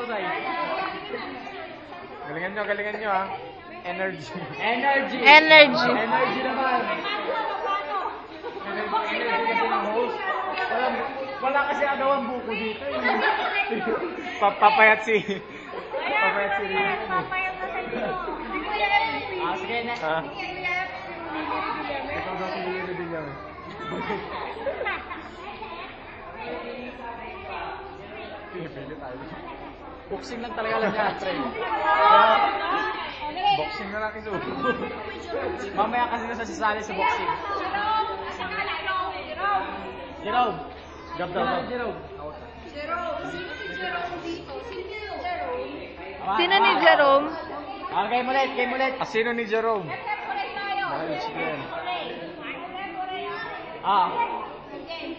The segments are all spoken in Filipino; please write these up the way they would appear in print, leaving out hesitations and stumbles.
Tay. Galingan nyo ha. Energy. Energy. Energy. Energy naman. Energy kasi ng host. Wala kasi agawang buko dito. Papayat si Ayan, papayat na sa inyo. Sige na. Ha? Ikaw daw si Lilo din yan. Pili tayo. Boxing lang talaga lang yan, pre. Boxing na lang iso. Mamaya kasi nasa sisali sa boxing. Jerome. Gab daw. Jerome. Sino ni Jerome? Game ulit. Sino ni Jerome?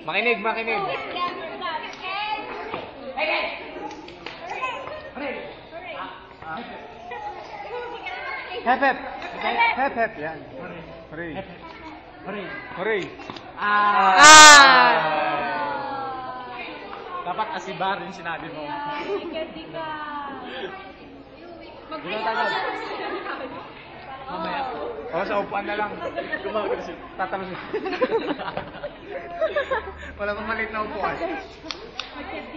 Makinig yan. Makinig. Hep. Yan. Hooray. Dapat asibar yung sinabi mo. Dito tayo. Mamaya. Sa upuan na lang. Tatalo siya. Wala pang maliit na upuan.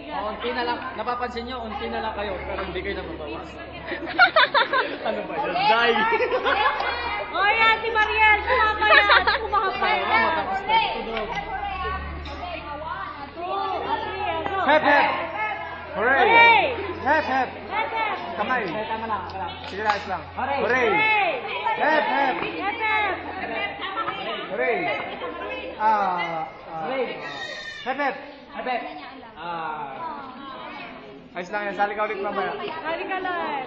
Unti na lang. Napapansin nyo, unti na lang kayo. Pero hindi kayo nababawas. Ano ba yun? Die! Oy, Ate Mariel, kumapayat. Kumapayat. Matapos na tunog. Hep. Hooray. Hep. Kamay. Tama lang. Sige lang, lang. Hooray. Hooray. Hep. Hooray. Hep. Ayos lang yan. Sali ka ulit mamaya. Kali ka lang.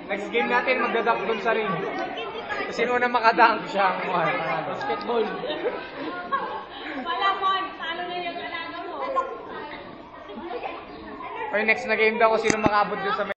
Next game natin, magdadunk doon sa ring. Kasi sino na makadunk siya. Basketball. Wala mo, talo na yung alaga mo. Next na game daw kung sino makabot doon sa